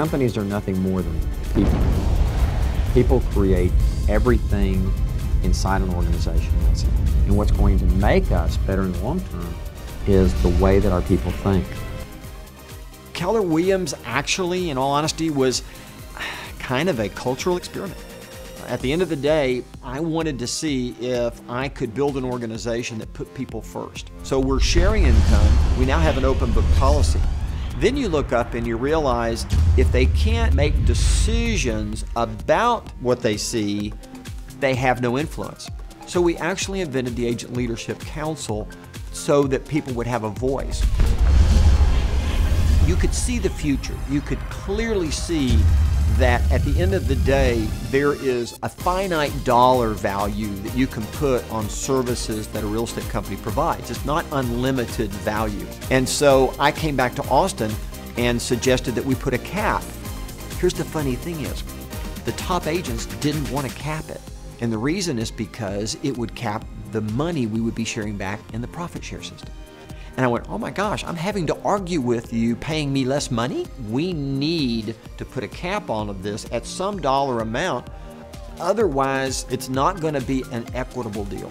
Companies are nothing more than people. People create everything inside an organization. And what's going to make us better in the long term is the way that our people think. Keller Williams actually, in all honesty, was kind of a cultural experiment. At the end of the day, I wanted to see if I could build an organization that put people first. So we're sharing income. We now have an open book policy. Then you look up and you realize if they can't make decisions about what they see, they have no influence. So we actually invented the Agent Leadership Council so that people would have a voice. You could see the future. You could clearly see that at the end of the day, there is a finite dollar value that you can put on services that a real estate company provides. It's not unlimited value. And so I came back to Austin and suggested that we put a cap. Here's the funny thing is, the top agents didn't want to cap it. And the reason is because it would cap the money we would be sharing back in the profit share system. And I went, oh my gosh, I'm having to argue with you paying me less money? We need to put a cap on of this at some dollar amount. Otherwise, it's not going to be an equitable deal.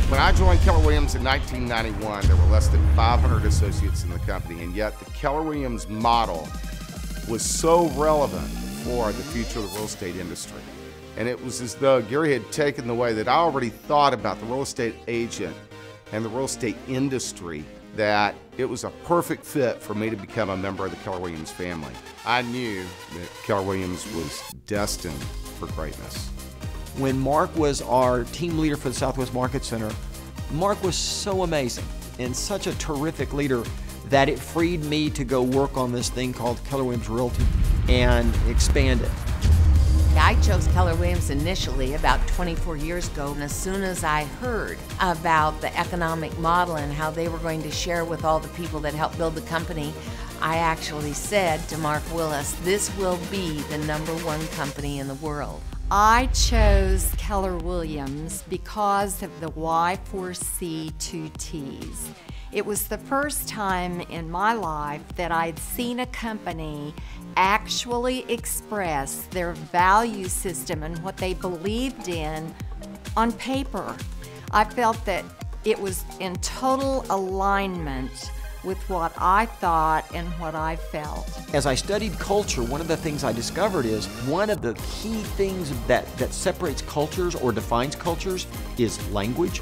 When I joined Keller Williams in 1991, there were less than 500 associates in the company, and yet the Keller Williams model was so relevant for the future of the real estate industry. And it was as though Gary had taken the way that I already thought about the real estate agent and the real estate industry, that it was a perfect fit for me to become a member of the Keller Williams family. I knew that Keller Williams was destined for greatness. When Mark was our team leader for the Southwest Market Center, Mark was so amazing and such a terrific leader that it freed me to go work on this thing called Keller Williams Realty and expand it. I chose Keller Williams initially about 24 years ago, and as soon as I heard about the economic model and how they were going to share with all the people that helped build the company, I actually said to Mark Willis, this will be the #1 company in the world. I chose Keller Williams because of the Y4C 2Ts. It was the first time in my life that I'd seen a company actually express their value system and what they believed in on paper. I felt that it was in total alignment with what I thought and what I felt. As I studied culture, one of the things I discovered is one of the key things that separates cultures or defines cultures is language.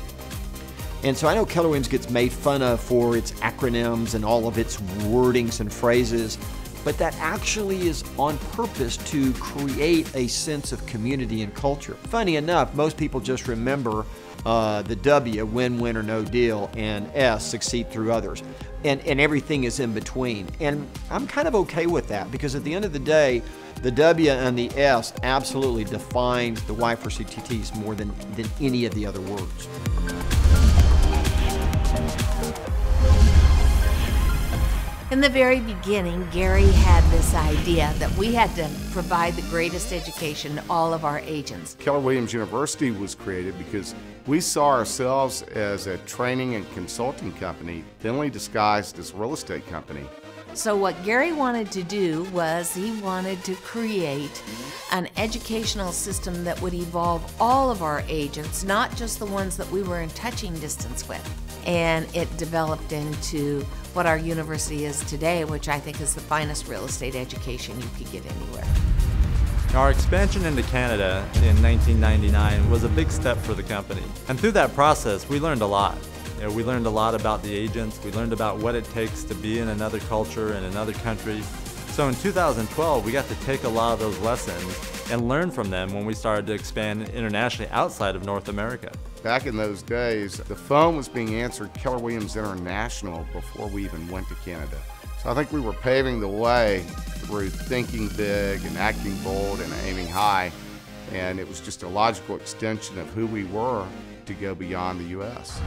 And so I know Keller Williams gets made fun of for its acronyms and all of its wordings and phrases, but that actually is on purpose to create a sense of community and culture. Funny enough, most people just remember the W, win, win, or no deal, and S, succeed through others. And everything is in between. And I'm kind of okay with that, because at the end of the day, the W and the S absolutely defines the Y4CTTs more than any of the other words. In the very beginning, Gary had this idea that we had to provide the greatest education to all of our agents. Keller Williams University was created because we saw ourselves as a training and consulting company, thinly disguised as a real estate company. So what Gary wanted to do was he wanted to create an educational system that would evolve all of our agents, not just the ones that we were in touching distance with. And it developed into what our university is today, which I think is the finest real estate education you could get anywhere. Our expansion into Canada in 1999 was a big step for the company. And through that process, we learned a lot. We learned a lot about the agents. We learned about what it takes to be in another culture, in another country. So in 2012, we got to take a lot of those lessons and learn from them when we started to expand internationally outside of North America. Back in those days, the phone was being answered Keller Williams International before we even went to Canada. So I think we were paving the way through thinking big and acting bold and aiming high. And it was just a logical extension of who we were to go beyond the U.S.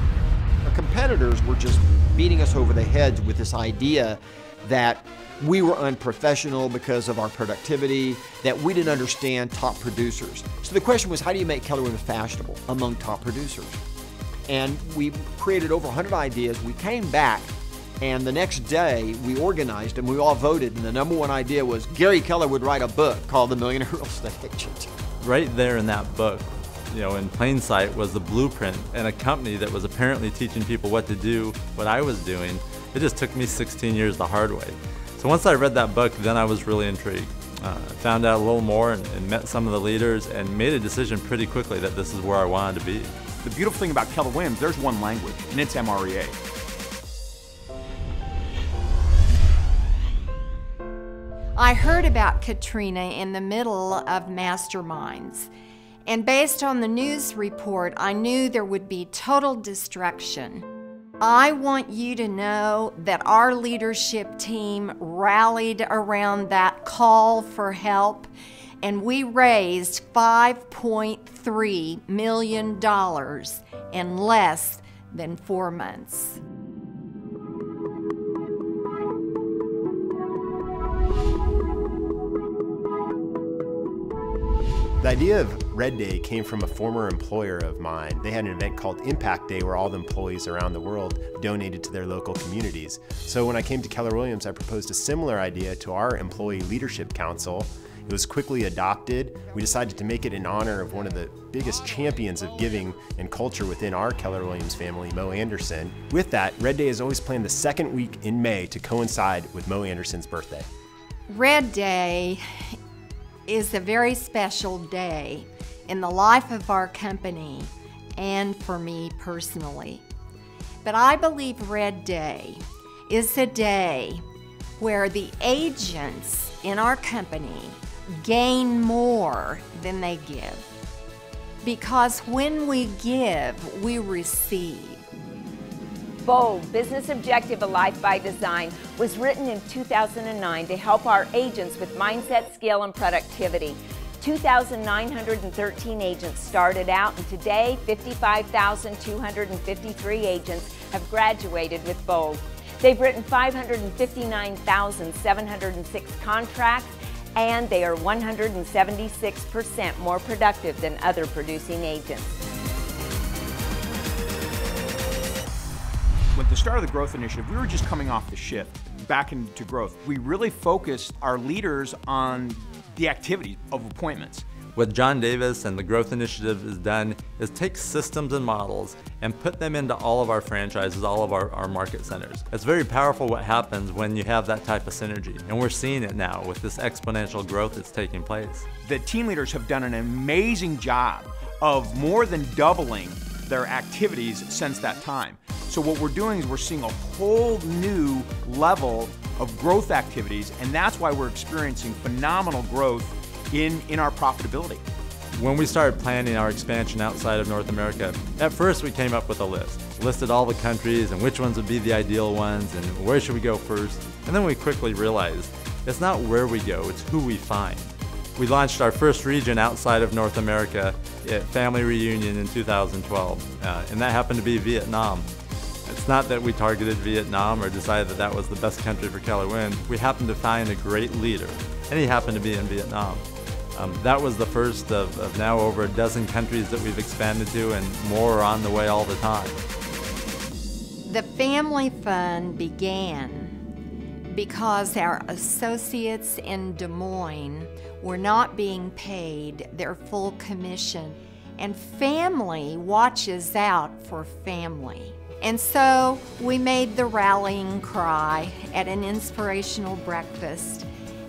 Our competitors were just beating us over the heads with this idea that we were unprofessional because of our productivity, that we didn't understand top producers. So the question was, how do you make Keller Williams fashionable among top producers? And we created over 100 ideas. We came back And the next day, we organized and we all voted, and the number one idea was Gary Keller would write a book called The Millionaire Real Estate Agent. Right there in that book, in plain sight was the blueprint and a company that was apparently teaching people what to do, what I was doing. It just took me 16 years the hard way. So once I read that book, then I was really intrigued. Found out a little more and met some of the leaders and made a decision pretty quickly that this is where I wanted to be. The beautiful thing about Keller Williams, there's one language, and it's MREA. I heard about Katrina in the middle of Masterminds, and based on the news report, I knew there would be total destruction. I want you to know that our leadership team rallied around that call for help, and we raised $5.3 million in less than 4 months. The idea of Red Day came from a former employer of mine. They had an event called Impact Day where all the employees around the world donated to their local communities. So when I came to Keller Williams, I proposed a similar idea to our Employee Leadership Council. It was quickly adopted. We decided to make it in honor of one of the biggest champions of giving and culture within our Keller Williams family, Mo Anderson. With that, Red Day is always planned the second week in May to coincide with Mo Anderson's birthday. Red Day is a very special day in the life of our company and for me personally. But I believe Red Day is a day where the agents in our company gain more than they give. Because when we give, we receive. Bold, Business Objective, A Life by Design was written in 2009 to help our agents with mindset, skill, and productivity. 2,913 agents started out, and today 55,253 agents have graduated with Bold. They've written 559,706 contracts, and they are 176% more productive than other producing agents. With the start of the growth initiative, we were just coming off the shift back into growth. We really focused our leaders on the activity of appointments. What John Davis and the Growth Initiative has done is take systems and models and put them into all of our franchises, all of our market centers. It's very powerful what happens when you have that type of synergy, and we're seeing it now with this exponential growth that's taking place. The team leaders have done an amazing job of more than doubling their activities since that time. So what we're doing is we're seeing a whole new level of growth activities, and that's why we're experiencing phenomenal growth in our profitability. When we started planning our expansion outside of North America, at first we came up with a list. Listed all the countries and which ones would be the ideal ones and where should we go first. And then we quickly realized it's not where we go, it's who we find. We launched our first region outside of North America at Family Reunion in 2012, and that happened to be Vietnam. It's not that we targeted Vietnam or decided that that was the best country for Keller Williams. We happened to find a great leader, and he happened to be in Vietnam. That was the first of now over a dozen countries that we've expanded to, and more are on the way all the time. The Family Fund began because our associates in Des Moines were not being paid their full commission, and family watches out for family. And so we made the rallying cry at an inspirational breakfast.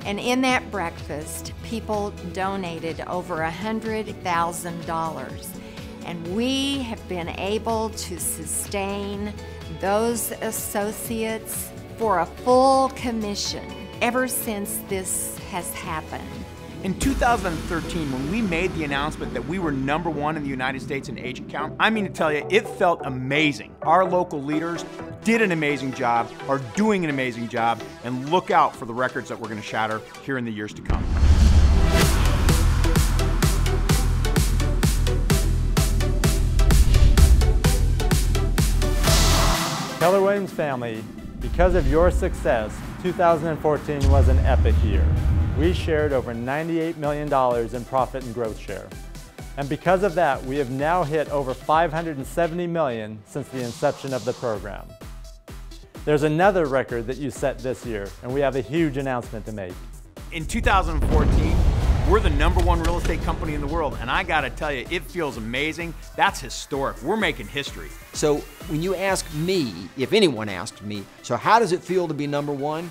And in that breakfast, people donated over $100,000. And we have been able to sustain those associates for a full commission ever since this has happened. In 2013, when we made the announcement that we were #1 in the United States in agent count, I mean to tell you, it felt amazing. Our local leaders did an amazing job, are doing an amazing job, and look out for the records that we're going to shatter here in the years to come. Keller Williams family, because of your success, 2014 was an epic year. We shared over $98 million in profit and growth share. And because of that, we have now hit over $570 million since the inception of the program. There's another record that you set this year, and we have a huge announcement to make. In 2014, we're the #1 real estate company in the world, and I gotta tell you, it feels amazing. That's historic. We're making history. So when you ask me, if anyone asked me, so how does it feel to be #1?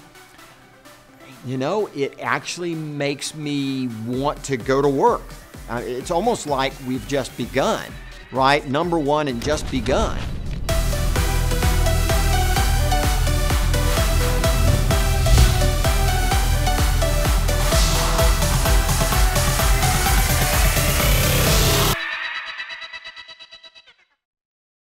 You know, it actually makes me want to go to work. It's almost like we've just begun, right? #1 and just begun.